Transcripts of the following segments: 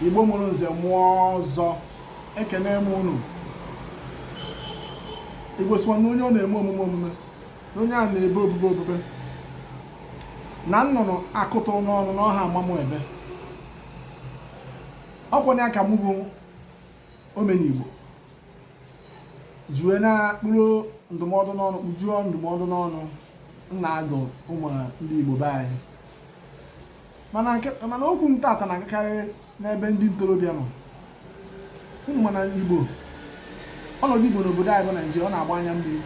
Igbo mụrụ nze mụọ ọzọ, ekene m unu. Igbo sịkwa na onye ọ na-eme omume na onye a na-ebe obube na nnụnụ akụtụrụ n'ọnụ na ọha amamụ ebe. Ọkwanye aka mụ bụ omenigbo jue na kpụrụ ndụmọdụ n'ọnụ, kpujuo ndụmọdụ n'ọnụ na-adụ ụmụ ndị Igbo be anyị. Mana okwu m tata na-agakarị n'ebe ndị ntorobịa nọ. Ụmụ mana Igbo, ọnọdụ Igbo n'obodo anyị bụ Naịjirịa, ọ na-agba anya mmiri.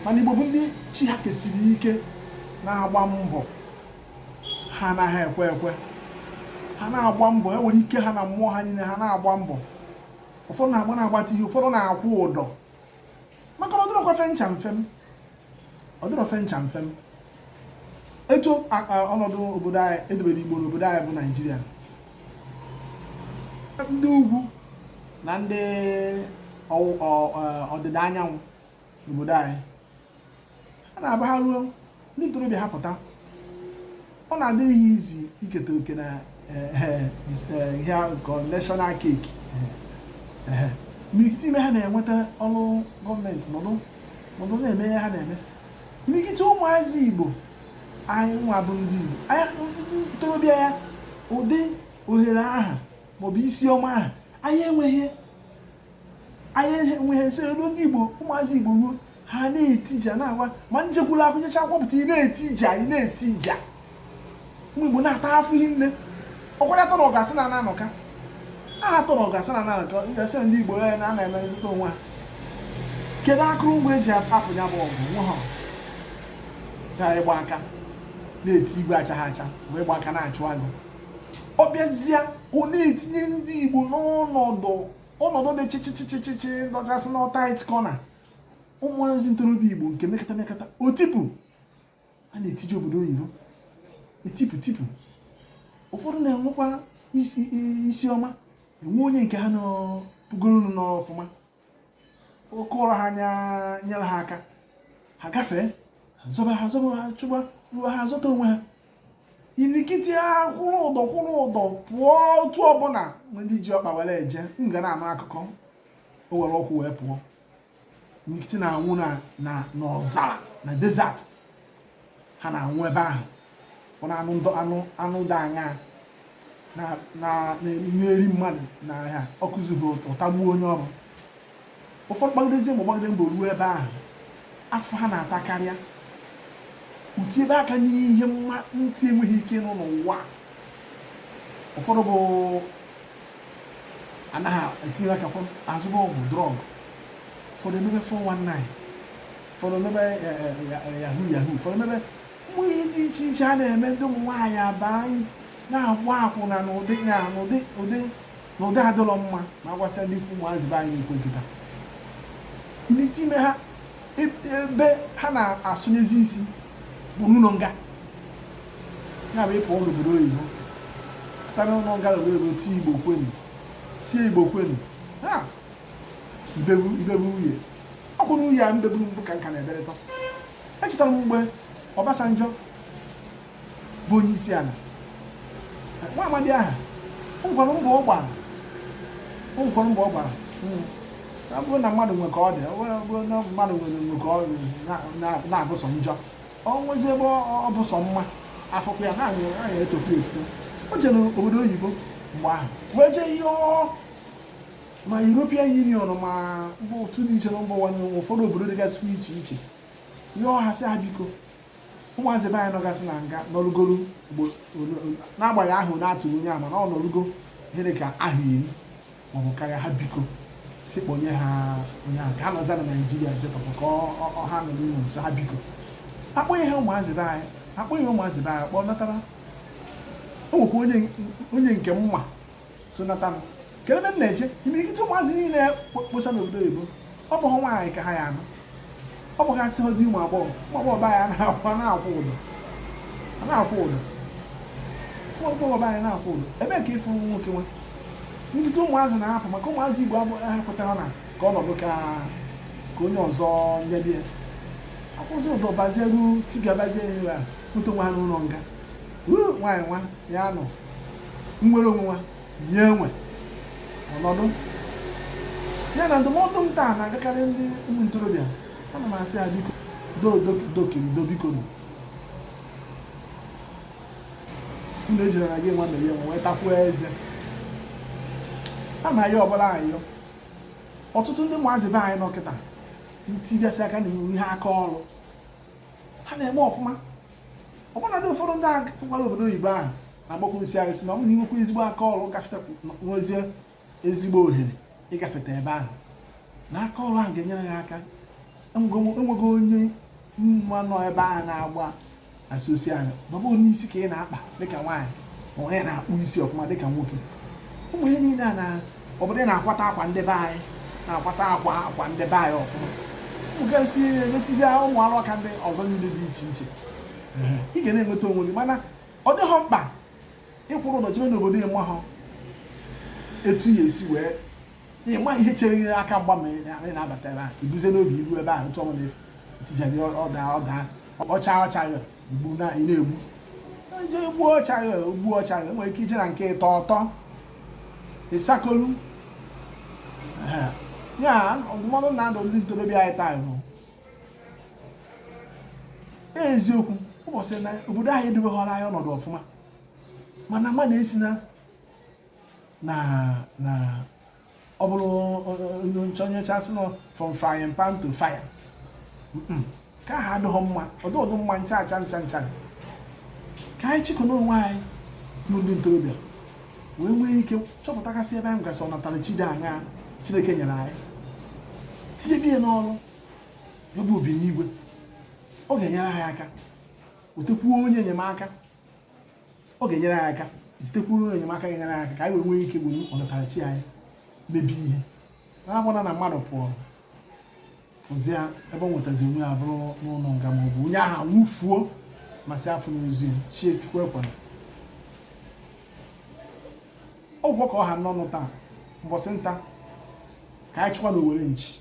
Mana Igbo bụ ndị chi ha kesiri ike, na-agba mbọ, ha anaghị ekwe ha na-agba mbọ, e nwere ike ha na mmụọ ha niile, ha na-agba mbọ. Ụfọdụ na-agbata ihe, ụfọdụ na-akwụ ụdọ maka na ọ dịrọkwa fe ncha mfem. Etu ọnọdụ obodo anyị edobere Igbo n'obodo anyị bụ Naịjirịa, ndị ugwu na ndị ọdịda anyanwụ n'obodo anyị, ha na-aba ha ruo ndị ntorobịa ha pụta, ọ na-adịrị ha izi iketa oke na ihe national cake. Imirikiti ime ha na-enweta ọrụ gọọmenti nọdụ na-eme ihe ha na-eme. Imirikiti ụmụazị Igbo anyị nwa bụ ndị Igbo, ndị ntorobịa ya, ụdị ohere aha maọbụ isi ọma aha anyị enweghị. So elu ndị Igbo, ụmụazị Igbo ruo ha na-etija na-agwa ma njekwula akụnyecha akwọpụta ị na-etija ụmụ Igbo na-ata afọ ihe nne. Ọkwara atọ na ọgasị na anọka, aha atọ na ọgasị na anọka, gasị ndị Igbo ya na-eme nzụta onwe ha. Kedu akụrụngwa eji apụ ya bụ ọgụ nwe ha gara ịgba aka na-eti igwe achaghị acha wee gba aka na-achụ agụ. Ọ bịazie ọ na-etinye ndị Igbo n'ọnọdụ dị chichichichichi dọchasị na tight corner. Ụmụazị ntorobịa Igbo nke mekata otipu a na-etiji obodo oyibo tipu. Ụfọdụ na-enwekwa isi ọma, enwe onye nke ha nọpụgoro n'ọfụma, oke ụra ha nyere ha aka, ha gafee chụgba ruo ha zọta onwe ha. Imirikiti ha kwụrụ ụdọ pụọ otu ọbụla. Ndị ji ọkpa were eje nga na-anụ akụkọ, o were ọkwụ wee pụọ. Imirikiti na-anwụ n'ọzara na desert, ha na-anwụ ebe ahụ. Ụfọdụ anụ dị aṅa na-eri mmadụ na ha ọkụzughi ụtagbuo onye ọrụ. Ụfọdụ gbagidezi mbọ ruo ebe ahụ, afọ ha na-ata karịa. Uti ebe aka n'ihe ntị enweghị ike nọ n'ụwa. Ụfọdụ bụ anaghị etinye aka, azụba ọgwụ drọg, ụfọdụ emebe 419, ụfọdụ emebe yahoo, ụfọdụ emebe ụmụ ihe dị iche iche a na-eme. Ndị ụmụ nwaanyị abaa na-agba akwụna n'ụdị adịrọ mma, ma gwasịa ndị ikwu ụmụazị be anyị ekwe nkịta. Imirikiti ime ha ebe ha na-asụnyezi isi bụ n'ụlọ nga. Ya bụ ịpụ n'obodo oyibo pụta n'ụlọ nga obodo tie Igbo kwenu ha ibebu uhie. Ọkwụ na uhie a mbeburu mbụ ka nka na-ederịta. Echetara m mgbe Obasanjo bụ onye isi ala, nwa amadi aha ụkwara mbọ ọ gbara. Ọ bụrụ na mmadụ nwe ka ọ dị, mmadụ nwere ka ọ na-abụsọ njọ, ọ nwezi ebe ọ bụ sọ mma, afọkwa ya na-anya etokwa etuto. O jere obodo oyibo mgbe ahụ wee jee ihe ma European Union ma mba otu dị iche na mba ụwa, ụfọdụ obodo dịgasịkwa iche iche. Ihe ọha sị ha biko, ụmụazị be anyị nọgasị na nga n'ọlụgoro n'agbanyeghị ahụ na-atụrụ onye ama na ọ nọlụgo ihe dị ka ahụ 10 maọbụ karịa. Ha biko sikponye ha onye ahụ ka ha nọza na Naịjirịa jetọpụ ka ọha nọ n'ụlọ nso. Ha biko akpọghị ha ụmụazị be anyị, kpọọ natara. O nwekwa onye nke mma so natara. Kedu ebe m na-eje? Imirikiti ụmụazị niile kposa n'obodo oyibo, ọ bụ ha nwaanyị ka ha ya anọ. Ọ bụ ha sị ha dị ụmụ agbọghọ be anyị na-akwụ ụdọ. Ụmụ agbọghọ be anyị na-akwụ ụdọ. Ebe ka ịfụ nwoke nwe imirikiti ụmụazị na-ahapụ maka ụmụazị Igbo ahapụtara na ka ọnọdụ ka onye ọzọ nyebie. Akwụzi ụdọ bazie ruo tigabazie ihe a moto nwa ha n'ụlọ nga. Nwaanyị nwa ya nọ nwere onwe nwa nye enwe ọnọdụ ya na ndụmọdụ m taa na-agakarị ndị ụmụ ntorobịa. Ana m asị ya biko do biko nụ unu ejiri na gị nwa mere ya wee takwuo eze ama ya ọbụla ayọ. Ọtụtụ ndị ụmụazị be anyị nọkịta ntigasị aka n'ihu ihe aka ọrụ ha na-eme ọfụma. Ọbụna dị ụfọdụ ndị akwụkwara obodo oyibo ahụ na-agbakwu isi arịsị na ọ na inwekwa ezigbo aka ọrụ gafeta nwezie ezigbo ohere ịgafeta ebe ahụ na aka ọrụ ahụ ga-enyere ya aka. Enwego onye mma nọ ebe ahụ na-agba asosial maọbụ n'isi ka ị na-akpa dịka nwaanyị ma onye na-akpụ isi ọfụma dịka nwoke. Ụmụ ihe niile a na obodo na-akwata akwa ndị be anyị na-akwata akwa ndị be anyị ọfụma. Ụmụgasị na-emetizi ụmụ alụaka ndị ọzọ niile dị iche iche. Ị ga na-enweta onwe gị mana ọ dịghọ mkpa ịkwụrụ ụlọ jebe n'obodo ịma ha etu ya esi wee ịma ihe chere gị aka mgba ma ị na-abata ebe ahụ ibuze n'obi iru ebe ahụ otu ọbụla etijari ọda ọcha ya igbu na ị na-egbu je gbuo ọcha ya enwere ike ije na nke ịtọ ọtọ ịsakolu ya. Ndụmọdụ na-adụ ndị ntorobịa anyị taa bụ eziokwu ụbọchị na obodo anyị edobeghọrọ anyị ọnọdụ ọfụma mana mma na-esi na ọ bụrụ nchọnyecha sị nọ from frying pan to fire ka ha adịghọ mma ọdụ mma ncha ka anyị chịkọ n'onwe anyị bụ ndị ntorobịa wee nwee ike chọpụtakasị ebe anyị gasị ọ natara chide anya Chineke nyere anyị tinyebie n'ọrụ ebe obi n'igwe. Ọ ga-enyere anyị aka wetekwuo onye enyemaka. Ọ ga-enyere anyị aka zitekwuru onye enyemaka ga-enyere anyị aka ka anyị wee nwee ike were ọnatarachi anyị mebi ihe na-agbana na mmadụ pụọ pụzie ebe ọ nwetazi onwe ya bụrụ n'ụlọ nga ma ọ bụ onye ahụ nwụfuo masị afọ n'ozu ya chie Chukwu ekwela. Ọgwụ ka ọha n'ọnụ taa mbọsị nta ka anyị chụkwa na Owere nchi.